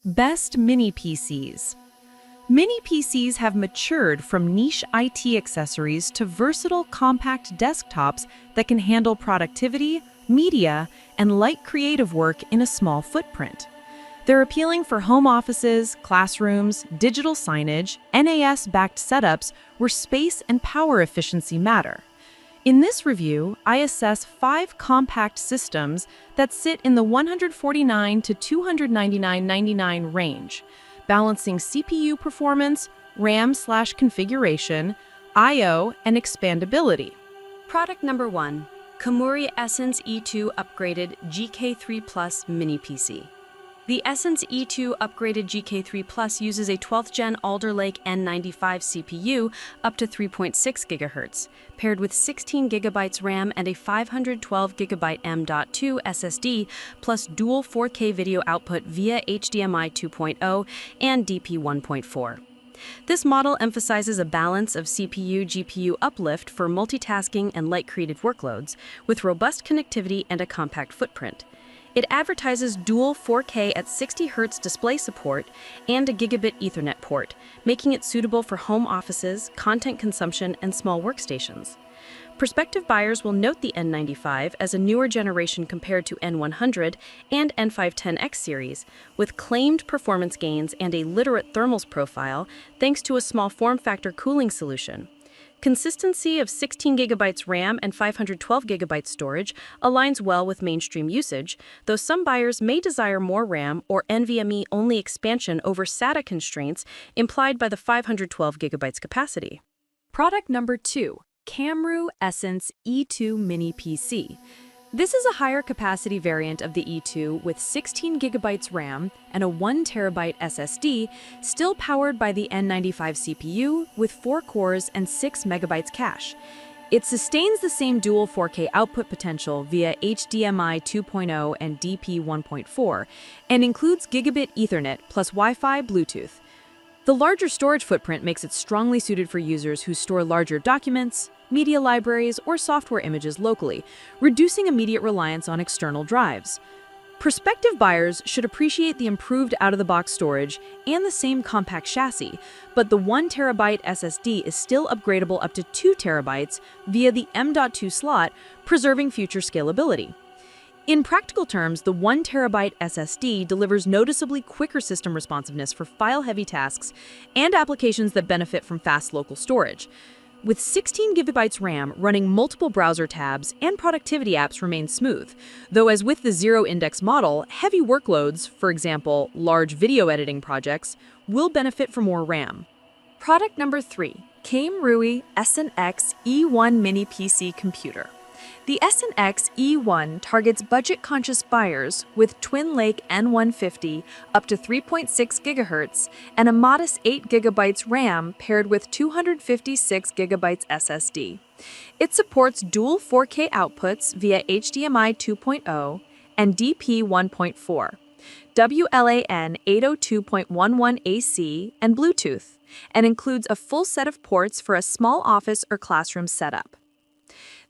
Best Mini PCs. Mini PCs have matured from niche IT accessories to versatile compact desktops that can handle productivity, media, and light creative work in a small footprint. They're appealing for home offices, classrooms, digital signage, NAS-backed setups where space and power efficiency matter. In this review, I assess 5 compact systems that sit in the $149 to $299.99 range, balancing CPU performance, RAM/configuration, I/O, and expandability. Product number 1, Kamrui Essence E2 Upgraded GK3 Plus Mini PC. The Essence E2 upgraded GK3 Plus uses a 12th Gen Alder Lake N95 CPU up to 3.6 GHz, paired with 16 GB RAM and a 512GB M.2 SSD, plus dual 4K video output via HDMI 2.0 and DP 1.4. This model emphasizes a balance of CPU-GPU uplift for multitasking and light creative workloads, with robust connectivity and a compact footprint. It advertises dual 4K at 60 Hz display support and a gigabit Ethernet port, making it suitable for home offices, content consumption, and small workstations. Prospective buyers will note the N95 as a newer generation compared to N100 and N510X series, with claimed performance gains and a literate thermals profile thanks to a small form factor cooling solution. Consistency of 16 GB RAM and 512 GB storage aligns well with mainstream usage, though some buyers may desire more RAM or NVMe-only expansion over SATA constraints implied by the 512 GB capacity. Product number 2, Kamrui Essence E2 Mini PC. This is a higher capacity variant of the E2 with 16 GB RAM and a 1 TB SSD, still powered by the N95 CPU with 4 cores and 6 MB cache. It sustains the same dual 4K output potential via HDMI 2.0 and DP 1.4 and includes gigabit Ethernet plus Wi-Fi Bluetooth. The larger storage footprint makes it strongly suited for users who store larger documents, media libraries, or software images locally, reducing immediate reliance on external drives. Prospective buyers should appreciate the improved out-of-the-box storage and the same compact chassis, but the 1 TB SSD is still upgradable up to 2 TB via the M.2 slot, preserving future scalability. In practical terms, the 1 TB SSD delivers noticeably quicker system responsiveness for file-heavy tasks and applications that benefit from fast local storage. With 16 GB RAM, running multiple browser tabs and productivity apps remain smooth, though as with the zero-index model, heavy workloads, for example, large video editing projects, will benefit from more RAM. Product number 3, Kamrui SNX E1 Mini PC Computer. The SNX E1 targets budget-conscious buyers with Twin Lake N150 up to 3.6 GHz and a modest 8 GB RAM paired with 256 GB SSD. It supports dual 4K outputs via HDMI 2.0 and DP 1.4, WLAN 802.11 AC, and Bluetooth, and includes a full set of ports for a small office or classroom setup.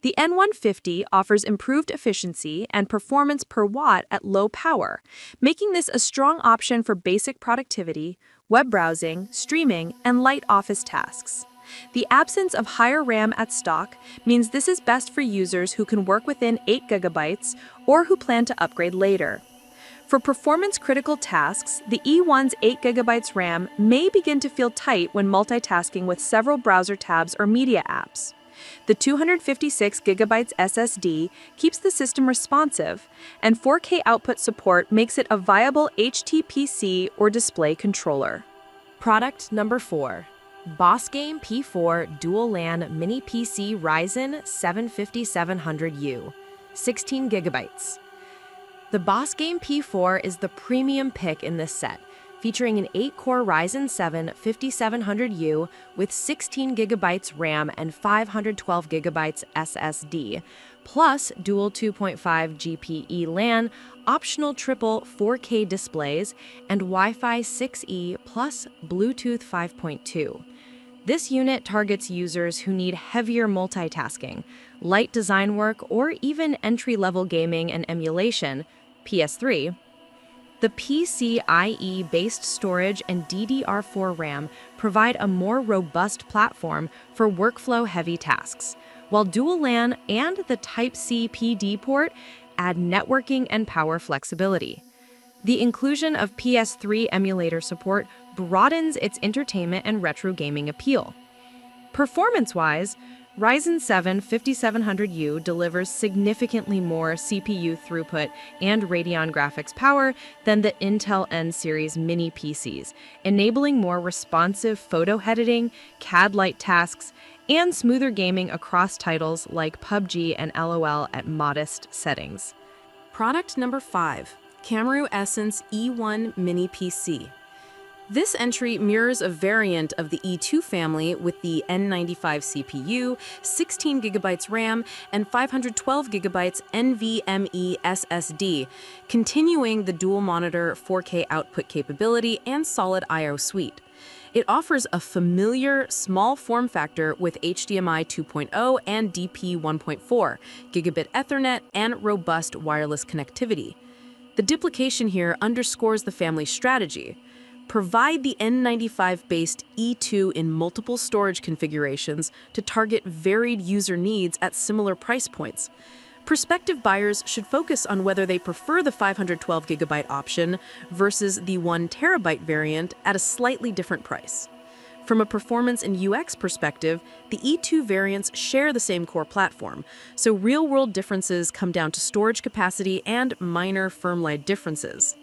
The N150 offers improved efficiency and performance per watt at low power, making this a strong option for basic productivity, web browsing, streaming, and light office tasks. The absence of higher RAM at stock means this is best for users who can work within 8 GB or who plan to upgrade later. For performance-critical tasks, the E1's 8 GB RAM may begin to feel tight when multitasking with several browser tabs or media apps. The 256 GB SSD keeps the system responsive, and 4K output support makes it a viable HTPC or display controller. Product number 4, Bosgame P4 Dual LAN Mini PC Ryzen 7 5700U, 16 GB. The Bosgame P4 is the premium pick in this set, featuring an 8-core Ryzen 7 5700U with 16 GB RAM and 512 GB SSD, plus dual 2.5 GPE LAN, optional triple 4K displays, and Wi-Fi 6E plus Bluetooth 5.2. This unit targets users who need heavier multitasking, light design work, or even entry-level gaming and emulation, PS3, The PCIe-based storage and DDR4 RAM provide a more robust platform for workflow-heavy tasks, while dual LAN and the Type-C PD port add networking and power flexibility. The inclusion of PS3 emulator support broadens its entertainment and retro gaming appeal. Performance-wise, Ryzen 7 5700U delivers significantly more CPU throughput and Radeon graphics power than the Intel N series mini PCs, enabling more responsive photo editing, CAD-like tasks, and smoother gaming across titles like PUBG and LOL at modest settings. Product number 5, Kamrui Essence E1 Mini PC. This entry mirrors a variant of the E2 family with the N95 CPU, 16GB RAM, and 512GB NVMe SSD, continuing the dual-monitor 4K output capability and solid I/O suite. It offers a familiar, small form factor with HDMI 2.0 and DP 1.4, gigabit Ethernet, and robust wireless connectivity. The duplication here underscores the family's strategy. Provide the N95-based E2 in multiple storage configurations to target varied user needs at similar price points. Prospective buyers should focus on whether they prefer the 512GB option versus the 1TB variant at a slightly different price. From a performance and UX perspective, the E2 variants share the same core platform, so real-world differences come down to storage capacity and minor firmware differences.